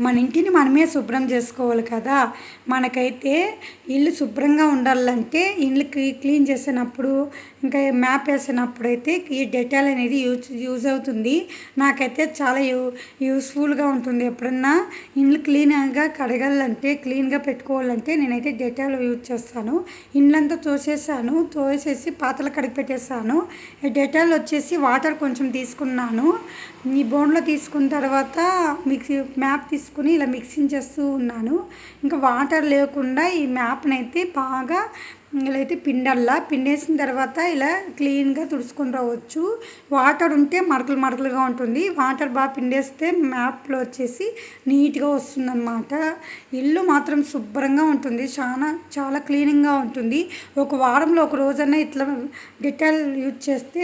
మన ఇంటిని మనమే శుభ్రం చేసుకోవాలి కదా. మనకైతే ఇల్లు శుభ్రంగా ఉండాలంటే ఇల్లు క్లీన్ చేసినప్పుడు ఇంకా మ్యాప్ వేసినప్పుడు అయితే ఈ డెటాల్ అనేది యూజ్ అవుతుంది. నాకైతే చాలా యూస్ఫుల్గా ఉంటుంది. ఎప్పుడన్నా ఇల్లు క్లీన్గా కడగాలంటే క్లీన్గా పెట్టుకోవాలంటే నేనైతే డెటాల్ యూజ్ చేస్తాను. ఇల్లంతా తోసేసి పాత్రలు కడిగి పెట్టేస్తాను. డెటాల్ వచ్చేసి వాటర్ కొంచెం తీసుకున్నాను. ఈ బౌల్లో తీసుకున్న తర్వాత మ్యాప్ తీసుకుని ఇలా మిక్సింగ్ చేస్తూ ఉన్నాను. ఇంకా వాటర్ లేకుండా ఈ మ్యాప్ని అయితే బాగా ఇలా అయితే పిండేసిన తర్వాత ఇలా క్లీన్గా తుడుచుకొని రావచ్చు. వాటర్ ఉంటే మరకలుగా ఉంటుంది. వాటర్ బాగా పిండేస్తే మ్యాప్లో వచ్చేసి నీట్గా వస్తుందన్నమాట. ఇల్లు మాత్రం శుభ్రంగా ఉంటుంది. చాలా క్లీనింగ్గా ఉంటుంది. ఒక వారంలో ఒక రోజన్నా ఇట్లా డెటాల్ యూజ్ చేస్తే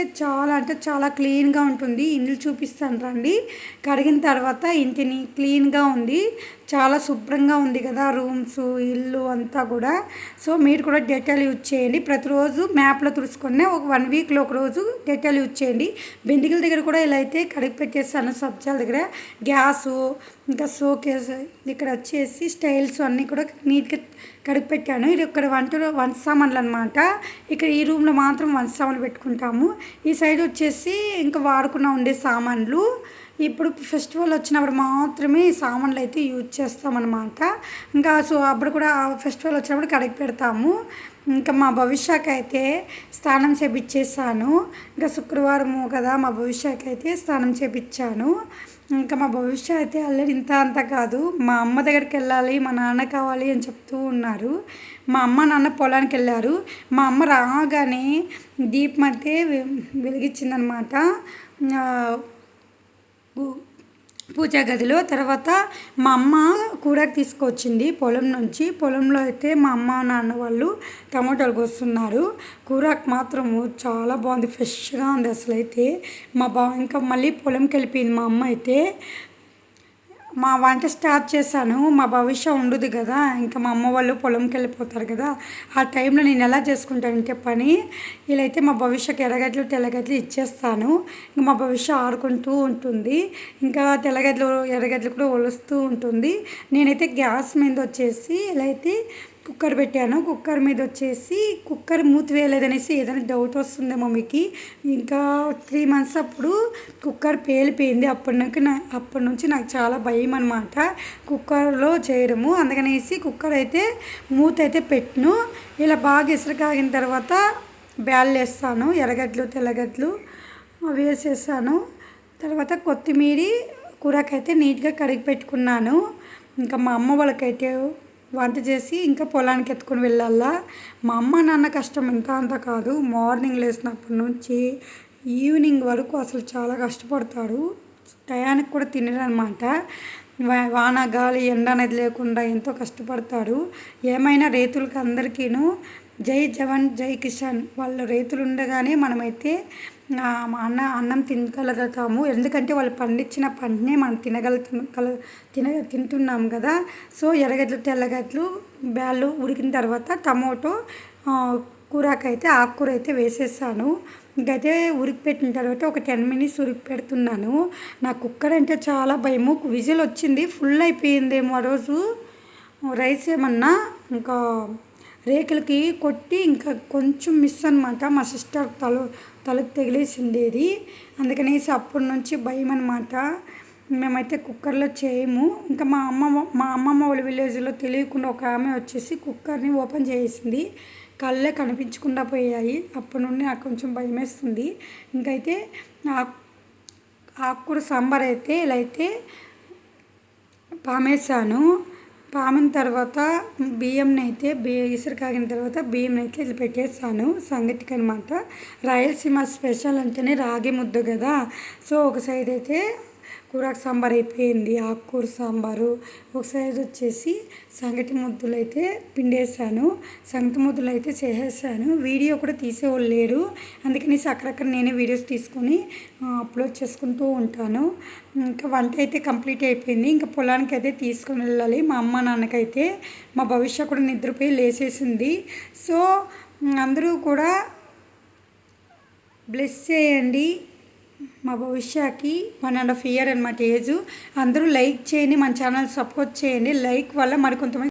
చాలా క్లీన్గా ఉంటుంది. ఇల్లు చూపిస్తాను రండి. కడిగిన తర్వాత ఇంటిని క్లీన్గా ఉంది, చాలా శుభ్రంగా ఉంది కదా రూమ్స్, ఇల్లు అంతా కూడా. సో మీరు కూడా డెటాల్ యూజ్ చేయండి. ప్రతిరోజు మ్యాప్లో తుడుచుకొని ఒక 1 వీక్లో ఒక రోజు డెటాల్ యూజ్ చేయండి. బెండికల దగ్గర కూడా ఇలా అయితే కడిగి పెట్టేస్తాను. సబ్జాల దగ్గర గ్యాసు, ఇంకా షోకేస్ ఇక్కడ వచ్చేసి స్టైల్స్ అన్నీ కూడా నీట్గా కడిగి పెట్టాను. ఇది ఇక్కడ వంట సామాన్లు అనమాట. ఇక్కడ ఈ రూమ్లో మాత్రం వంట సామాన్లు పెట్టుకుంటాము. ఈ సైడ్ వచ్చేసి ఇంకా వాడుకున్న ఉండే సామాన్లు. ఇప్పుడు ఫెస్టివల్ వచ్చినప్పుడు మాత్రమే ఈ సామాన్లు అయితే యూజ్ చేస్తామన్నమాట. ఇంకా అప్పుడు కూడా ఫెస్టివల్ వచ్చినప్పుడు కడిగి పెడతాము. ఇంకా మా భవిష్యకి అయితే స్నానం చేపించేసాను. ఇంకా శుక్రవారము కదా, మా భవిష్యకి అయితే స్నానం చేపించాను. ఇంకా మా భవిష్య అయితే అల్లరి అంత కాదు. మా అమ్మ దగ్గరికి వెళ్ళాలి, మా నాన్న కావాలి అని చెప్తూ ఉన్నారు. మా అమ్మ నాన్న పొలానికి వెళ్ళారు. మా అమ్మ రాగానే దీపం అయితే వెలిగించిందనమాట పూజా గదిలో. తర్వాత మా అమ్మ కూరకు తీసుకొచ్చింది పొలం నుంచి. పొలంలో అయితే మా అమ్మ నాన్న వాళ్ళు టమాటాలు కోస్తున్నారు. కూరకు మాత్రము చాలా బాగుంది, ఫ్రెష్గా ఉంది అసలు అయితే. ఇంకా మళ్ళీ పొలంకి వెళ్ళిపోయింది మా అమ్మ అయితే. మా వంట స్టార్ట్ చేశాను. మా భవిష్య ఉండదు కదా, ఇంకా మా అమ్మ వాళ్ళు పొలంకి వెళ్ళిపోతారు కదా, ఆ టైంలో నేను ఎలా చేసుకుంటానంటే పని ఇలా అయితే మా భవిష్యకి ఎర్రగడ్డలు తెల్లగడ్డలు ఇచ్చేస్తాను. ఇంకా మా భవిష్య ఆడుకుంటూ ఉంటుంది. ఇంకా ఎర్రగడ్డలు కూడా ఒలుస్తూ ఉంటుంది. నేనైతే గ్యాస్ మీద వచ్చేసి ఇలా అయితే కుక్కర్ పెట్టాను. కుక్కర్ మీద వచ్చేసి కుక్కర్ మూతి వేయలేదనేసి ఏదైనా డౌట్ వస్తుందేమో మీకు. ఇంకా 3 months అప్పుడు కుక్కర్ పేలిపోయింది. అప్పటి నుంచి నాకు చాలా భయం అనమాట కుక్కర్లో చేయడము. అందుకనేసి కుక్కర్ అయితే మూత అయితే పెట్టను. ఇలా బాగా ఇసురు కాగిన తర్వాత బ్యాళ్ళు వేస్తాను. ఎర్రగడ్డలు తెల్లగడ్డలు అవి వేసేసాను. తర్వాత కొత్తిమీర కూరకైతే నీట్గా కడిగి పెట్టుకున్నాను. ఇంకా మా అమ్మ వాళ్ళకైతే వంట చేసి ఇంకా పొలానికి ఎత్తుకొని వెళ్ళాలా. మా అమ్మ నాన్న కష్టం అంత కాదు. మార్నింగ్ లేచినప్పటి నుంచి ఈవినింగ్ వరకు అసలు చాలా కష్టపడతారు. టయానికి కూడా తినరు అనమాట. వాన గాలి ఎండ అనేది లేకుండా ఎంతో కష్టపడతారు. ఏమైనా రైతులకి అందరికీను జై జవాన్ జై కిసాన్. వాళ్ళు రైతులు ఉండగానే మనమైతే అన్నం తినగలుగుతాము. ఎందుకంటే వాళ్ళు పండించిన పంటనే మనం తింటున్నాం కదా. సో ఎర్రగడ్డలు తెల్లగడ్డలు బ్యాళ్ళు ఉడికిన తర్వాత టమోటో కూరకైతే ఆకుకూర అయితే వేసేసాను. ఇంకైతే ఉరికి పెట్టిన తర్వాత ఒక 10 minutes ఉరికి పెడుతున్నాను. నా కుక్కర్ అంటే చాలా భయము. విజిల్ వచ్చింది, ఫుల్ అయిపోయిందేమో ఆ రోజు రైస్ ఏమన్నా. ఇంకా రేకులకి కొట్టి ఇంకా కొంచెం మిస్ అనమాట. మా సిస్టర్ తలకు తగిలేసిండేది. అందుకనేసి అప్పటి నుంచి భయం అనమాట. మేమైతే కుక్కర్లో చేయము. ఇంకా మా అమ్మమ్మ వాళ్ళ విలేజ్లో తెలియకుండా ఒక ఆమె వచ్చేసి కుక్కర్ని ఓపెన్ చేసింది. కళ్ళే కనిపించకుండా పోయాయి. అప్పటి నుండి నాకు కొంచెం భయం వేస్తుంది. ఇంకైతే ఆకుకూర సాంబార్ అయితే ఇలా అయితే పామేసాను. పామిన తర్వాత బియ్యంని అయితే ఇసురు కాగిన తర్వాత బియ్యంని అయితే ఇది పెట్టేస్తాను సంగటికి అనమాట. రాయలసీమ స్పెషల్ అంటేనే రాగి ముద్ద కదా. సో ఒక సైడ్ అయితే కూరకు సాంబార్ అయిపోయింది, ఆకుకూర సాంబారు. ఒక సైడ్ వచ్చేసి సంగటి ముద్దలు అయితే పిండేసాను. సంగటి ముద్దలు అయితే చేసేసాను. వీడియో కూడా తీసేవాళ్ళు లేరు, అందుకని అక్కడక్కడ నేనే వీడియోస్ తీసుకొని అప్లోడ్ చేసుకుంటూ ఉంటాను. ఇంకా వంట అయితే కంప్లీట్ అయిపోయింది. ఇంకా పొలానికి అయితే తీసుకొని వెళ్ళాలి. మా అమ్మ నాన్నకైతే మా భవిష్య కూడా నిద్రపోయి లేచేసింది. సో అందరూ కూడా బ్లెస్ చేయండి. మా భవిష్యకి 1.5 year అనమాట ఏజ్. అందరూ లైక్ చేయండి, మన ఛానల్ సపోర్ట్ చేయండి. లైక్ వల్ల మరికొంతమంది